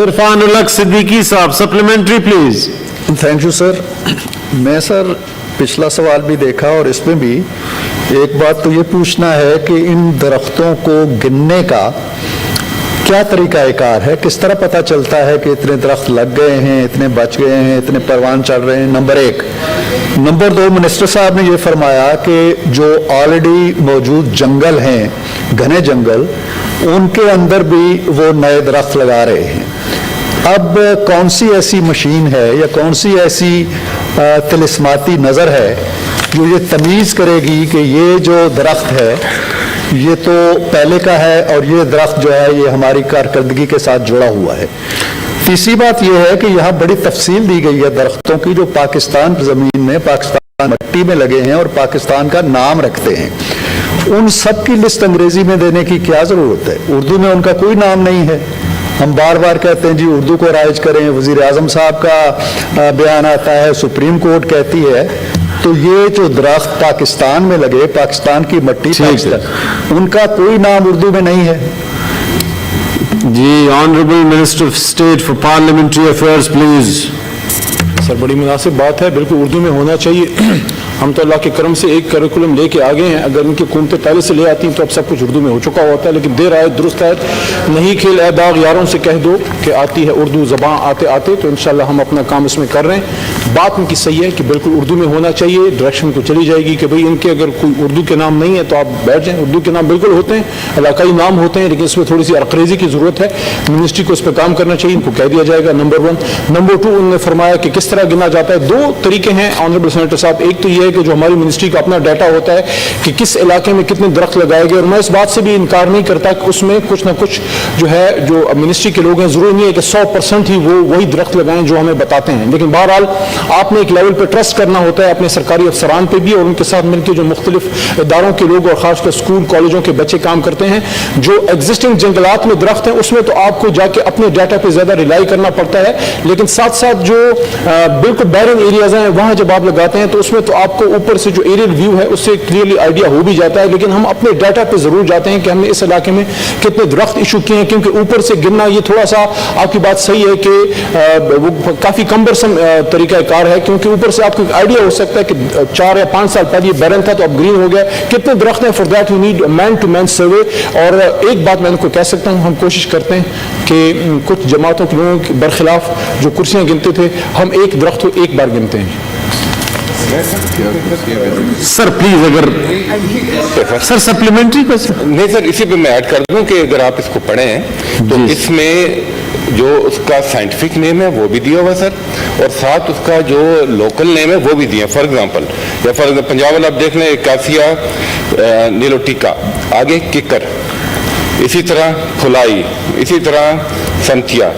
عرفان الحق صدیقی صاحب supplementary please. Thank you sir. میں سر پچھلا سوال بھی دیکھا اور اس میں بھی ایک بات تو یہ پوچھنا ہے کہ ان درختوں کو گننے کا کیا طریقہ کار ہے, کس طرح پتہ چلتا ہے کہ اتنے درخت لگ گئے ہیں, اتنے بچ گئے ہیں, اتنے پروان چڑھ رہے ہیں؟ نمبر ایک. نمبر دو, منسٹر صاحب نے یہ فرمایا کہ جو آلریڈی موجود جنگل ہیں, گھنے جنگل, ان کے اندر بھی وہ نئے درخت لگا رہے ہیں. اب کون سی ایسی مشین ہے یا کون سی ایسی طلسماتی نظر ہے جو یہ تمیز کرے گی کہ یہ جو درخت ہے یہ تو پہلے کا ہے اور یہ درخت جو ہے یہ ہماری کارکردگی کے ساتھ جڑا ہوا ہے؟ تیسری بات یہ ہے کہ یہاں بڑی تفصیل دی گئی ہے درختوں کی جو پاکستان زمین میں, پاکستان مٹی میں لگے ہیں اور پاکستان کا نام رکھتے ہیں. ان سب کی لسٹ انگریزی میں دینے کی کیا ضرورت ہے؟ اردو میں ان کا کوئی نام نہیں ہے. ہم بار بار کہتے ہیں جی اردو کو رائج کریں, وزیر اعظم صاحب کا بیان آتا ہے, سپریم کورٹ کہتی ہے. تو یہ جو درخت پاکستان میں لگے, پاکستان کی مٹی, پاکستان, ان کا کوئی نام اردو میں نہیں ہے. جی honourable minister of state for parliamentary affairs please. Sir بڑی مناسب بات ہے, بالکل اردو میں ہونا چاہیے. ہم تو اللہ کے کرم سے ایک کریکولم لے کے آگے ہیں. اگر ان کی حکومتیں پہلے سے لے آتی ہیں تو اب سب کچھ اردو میں ہو چکا ہوتا ہے, لیکن دیر آئے درست آئے. نہیں کھیل اے داغ یاروں سے کہہ دو کہ آتی ہے اردو زبان آتے آتے. تو انشاءاللہ ہم اپنا کام اس میں کر رہے ہیں. بات ان کی صحیح ہے کہ بالکل اردو میں ہونا چاہیے. ڈائریکشن کو چلی جائے گی کہ بھئی ان کے اگر کوئی اردو کے نام نہیں ہے تو آپ بیٹھ جائیں. اردو کے نام بالکل ہوتے ہیں, علاقائی نام ہوتے ہیں, لیکن اس میں تھوڑی سی ارقریزی کی ضرورت ہے. منسٹری کو اس پہ کام کرنا چاہیے, ان کو کہہ دیا جائے گا. Number one. نمبر ٹو, انہوں نے فرمایا کہ کس طرح گنا جاتا ہے. دو طریقے ہیں آنریبل سینیٹر صاحب. ایک تو یہ ہے کہ جو ہماری منسٹری کا اپنا ڈیٹا ہوتا ہے کہ کس علاقے میں کتنے درخت لگائے گئے, اور میں اس بات سے بھی انکار نہیں کرتا کہ اس میں کچھ نہ کچھ جو ہے جو منسٹری کے لوگ ہیں, ضروری نہیں ہے کہ 100% ہی وہ وہی درخت لگائیں جو ہمیں بتاتے ہیں. لیکن بہرحال آپ نے ایک لیول پہ ٹرسٹ کرنا ہوتا ہے اپنے سرکاری افسران پہ بھی, اور ان کے ساتھ مل کے جو مختلف اداروں کے لوگ اور خاص کر اسکول کالجوں کے بچے کام کرتے ہیں. جو ایگزسٹنگ جنگلات میں درخت ہیں اس میں تو آپ کو جا کے اپنے ڈیٹا پہ زیادہ ریلائی کرنا پڑتا ہے, لیکن ساتھ ساتھ جو بالکل بیرن ایریاز ہیں وہاں جب آپ لگاتے ہیں تو اس میں تو آپ کو اوپر سے جو ایریل ویو ہے اس سے کلیئرلی آئیڈیا ہو بھی جاتا ہے. لیکن ہم اپنے ڈیٹا پہ ضرور جاتے ہیں کہ ہم نے اس علاقے میں کتنے درخت ایشو کیے ہیں, کیونکہ اوپر سے گرنا یہ تھوڑا سا آپ کی بات صحیح ہے کہ وہ کافی کمبرسم طریقہ کار ہے, کیونکہ اوپر سے آپ کو آئیڈیا ہو سکتا ہے کہ 4 یا 5 سال پہلے یہ بیرن تھا تو اب گرین ہو گیا. کتنے درخت ہیں, for that you need man to man survey. اور ایک بات میں ان کو کہہ سکتا ہوں, ہم کوشش کرتے ہیں کہ کچھ جماعتوں کے لوگوں کے برخلاف جو کرسیاں گنتے تھے, ہم ایک درخت کو ایک بار گنتے ہیں. سر پلیز اگر سر سپلیمنٹری نہیں سر, اسی پہ میں ایڈ کر دوں کہ اگر آپ اس کو پڑھیں تو اس میں جو اس کا سائنٹیفک نیم ہے وہ بھی دیا ہوا سر, اور ساتھ اس کا جو لوکل نیم ہے وہ بھی دیا. فار ایگزامپل پنجاب والا آپ دیکھ لیں کاسیا نیلوٹیکا, آگے ککر, اسی طرح پھلائی, اسی طرح سنتیا,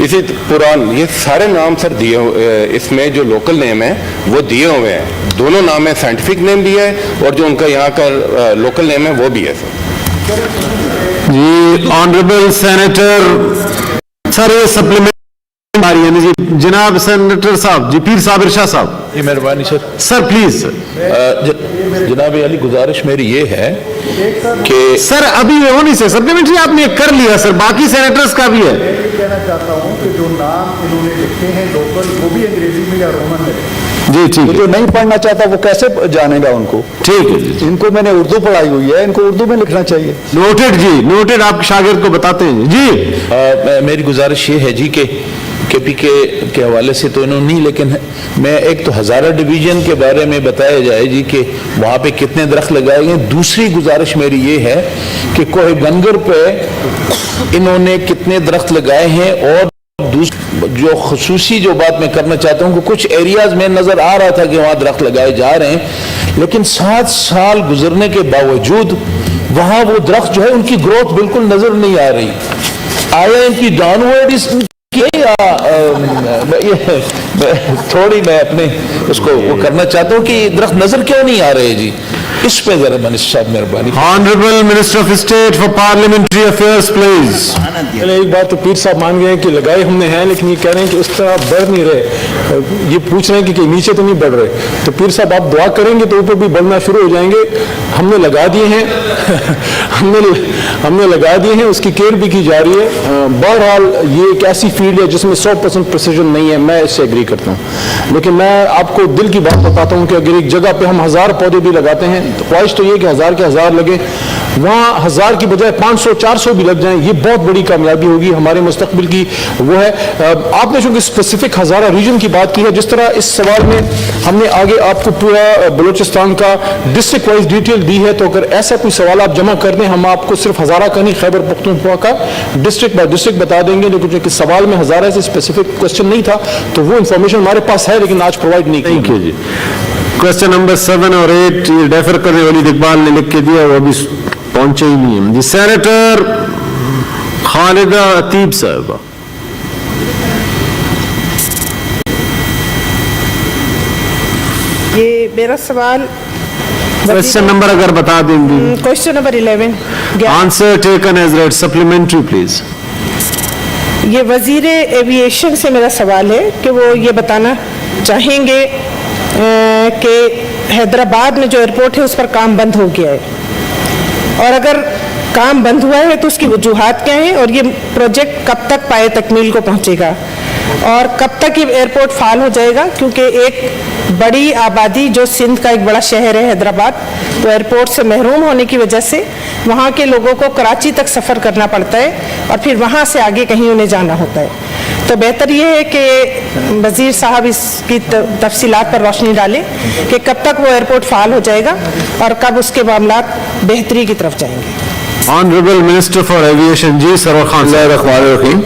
اسی پران, یہ سارے نام سر دیے اس میں جو لوکل نیم ہے وہ دیے ہوئے ہیں. دونوں نام ہے, سائنٹیفک نیم بھی ہے اور جو ان کا یہاں کا لوکل نیم ہے وہ بھی ہے سر. جی آنریبل سینیٹر سر یہ سپلیمنٹ جی جناب سینیٹر صاحب, جی پیر صاحب ارشاد صاحب. جی مہربانی سر. سر پلیز جناب علی گزارش میری یہ ہے کہ سر ابھی ہو نہیں سر, سپلیمنٹری آپ نے کر لیا سر, باقی سینیٹرز کا بھی ہے. یہ کہنا چاہتا ہوں کہ جو نام انہوں نے لکھے ہیں لوکل وہ بھی انگریزی میں یا رومن میں. جی ٹھیک ہے. جو نہیں پڑھنا چاہتا وہ کیسے جانے گا ان کو؟ ٹھیک ہے, ان کو میں نے اردو پڑھائی ہوئی ہے, ان کو اردو میں لکھنا چاہیے. نوٹڈ جی, نوٹڈ. آپ شاگرد کو بتاتے ہیں جی. میری گزارش یہ ہے جی کہ کے پی کے حوالے سے تو انہوں نہیں, لیکن میں ایک تو ہزارہ ڈویژن کے بارے میں بتایا جائے جی کہ وہاں پہ کتنے درخت لگائے گئے. دوسری گزارش میری یہ ہے کہ کوہ بنگر پہ انہوں نے کتنے درخت لگائے ہیں. اور جو خصوصی جو بات میں کرنا چاہتا ہوں کہ کچھ ایریاز میں نظر آ رہا تھا کہ وہاں درخت لگائے جا رہے ہیں, لیکن 7 سال گزرنے کے باوجود وہاں وہ درخت جو ہے ان کی گروتھ بالکل نظر نہیں آ رہی. آیا ان کی ڈاؤن ورڈ تھوڑی میں اپنے اس کو وہ کرنا چاہتا ہوں کہ درخت نظر کیوں نہیں آ رہے جی، اس پہ ذرا منسٹر صاحب مہربانی. Honorable Minister of State for Parliamentary Affairs, please. پہلے ایک بات تو پیر صاحب مان گئے کہ لگائے ہم نے ہیں، لیکن یہ کہہ رہے ہیں کہ اس طرح بڑھ نہیں رہے، یہ پوچھ رہے ہیں کہ نیچے تو نہیں بڑھ رہے. تو پیر صاحب آپ دعا کریں گے تو اوپر بھی بڑھنا شروع ہو جائیں گے. ہم نے لگا دیے ہیں ہم نے لگا دیے ہیں، اس کی کیئر بھی کی جا رہی ہے. بہرحال یہ ایک ایسی فیلڈ ہے جس میں 100% پریسیجن نہیں ہے، میں اس سے ایگری کرتا ہوں. لیکن میں آپ کو دل کی بات بتاتا ہوں کہ اگر ایک جگہ پہ ہم 1000 پودے بھی لگاتے ہیں، خواہش تو یہ کہ 1000 کے 1000 لگے، وہاں 1000 کی بجائے 500 400 بھی لگ جائیں، یہ بہت بڑی کامیابی ہوگی ہمارے مستقبل کی. وہ ہے آپ نے چونکہ اسپیسیفک ہزارہ ریجن کی بات کی ہے، جس طرح اس سوال میں ہم نے آگے آپ کو پورا بلوچستان کا ڈسٹرکٹ وائز ڈیٹیل دی ہے. تو اگر ایسا کوئی سوال آپ جمع کر دیں، ہم آپ کو صرف ہزارہ کا نہیں، خیبر پختونخوا کا ڈسٹرکٹ بائی ڈسٹرکٹ بتا دیں گے. لیکن چونکہ سوال میں ہزارہ سے اسپیسیفک کوشچن نہیں تھا تو وہ انفارمیشن ہمارے پاس ہے، لیکن آج پرووائڈ نہیں Thank you G. Question number 7 اور 8 یہ ڈیفر کرنے ولید اقبال نے لکھ کے دیا، وہ ابھی پہنچے ہی نہیں ہیں. جی سینیٹر خالدہ عتیب صاحبہ. یہ میرا سوال Question number اگر بتا دیں گی. Question number 11 Answer taken as read. Supplementary please. یہ وزیر ایوییشن سے میرا سوال ہے کہ وہ یہ بتانا چاہیں گے کہ حیدرآباد میں جو ایئرپورٹ ہے اس پر کام بند ہو گیا ہے، اور اگر کام بند ہوا ہے تو اس کی وجوہات کیا ہیں، اور یہ پروجیکٹ کب تک پائے تکمیل کو پہنچے گا، اور کب تک یہ ایئرپورٹ فعال ہو جائے گا. کیونکہ ایک بڑی آبادی جو سندھ کا ایک بڑا شہر ہے حیدرآباد، تو ایئرپورٹ سے محروم ہونے کی وجہ سے وہاں کے لوگوں کو کراچی تک سفر کرنا پڑتا ہے اور پھر وہاں سے آگے کہیں انہیں جانا ہوتا ہے. تو بہتر یہ ہے کہ وزیر صاحب اس کی تفصیلات پر روشنی ڈالیں کہ کب تک وہ ایئرپورٹ فعال ہو جائے گا اور کب اس کے معاملات بہتری کی طرف جائیں گے. Honorable Minister for Aviation جی سرور خان صاحب. الرحمن الرحیم.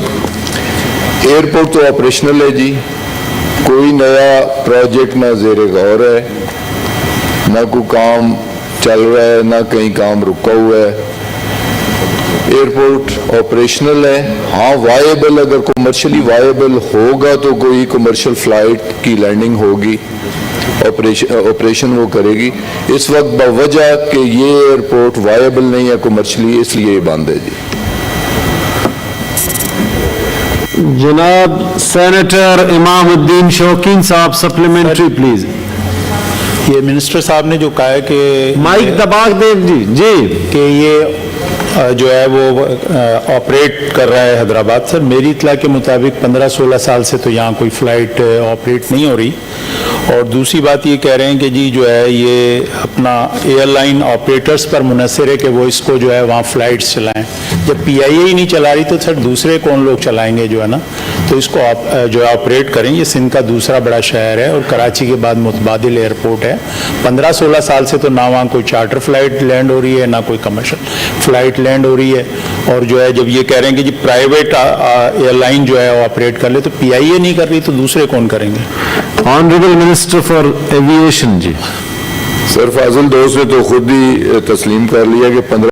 ایئرپورٹ تو آپریشنل ہے جی، کوئی نیا پروجیکٹ نہ زیر غور ہے، نہ کوئی کام چل رہا ہے، نہ کہیں کام رکا ہوا ہے. ایئرپورٹ آپریشنل ہے. ہاں وائبل، اگر کمرشلی وائبل ہوگا تو کوئی کمرشل فلائٹ کی لینڈنگ ہوگی، آپریشن وہ کرے گی. اس وقت بوجہ کہ یہ ایئرپورٹ وائبل نہیں ہے کمرشلی، اس لیے یہ بند ہے جی. جناب سینیٹر امام الدین شوقین صاحب سپلیمنٹری پلیز. یہ منسٹر صاحب نے جو کہا ہے کہ مائک دبا دیں جی جی کہ یہ جو ہے وہ آپریٹ کر رہا ہے حیدرآباد. سر میری اطلاع کے مطابق 15-16 سال سے تو یہاں کوئی فلائٹ آپریٹ نہیں ہو رہی. اور دوسری بات یہ کہہ رہے ہیں کہ جی جو ہے یہ اپنا ایئر لائن آپریٹرز پر منحصر ہے کہ وہ اس کو جو ہے وہاں فلائٹس چلائیں. جب پی آئی اے ہی نہیں چلا رہی تو سر دوسرے کون لوگ چلائیں گے جو ہے نا. تو اس کو جو ہے آپریٹ کریں. یہ سندھ کا دوسرا بڑا شہر ہے اور کراچی کے بعد متبادل ایئرپورٹ ہے. 15-16 سال سے تو نہ وہاں کوئی چارٹر فلائٹ لینڈ ہو رہی ہے نہ کوئی کمرشل فلائٹ لینڈ ہو رہی ہے. اور جو ہے جب یہ کہہ رہے ہیں کہ جی پرائیویٹ ایئر لائن جو ہے وہ آپریٹ کر لے تو پی آئی اے نہیں کر رہی تو دوسرے کون کریں گے. آنریبل منسٹر فار ایویشن جی. سر فاضل دوست نے تو خود ہی تسلیم کر لیا کہ 15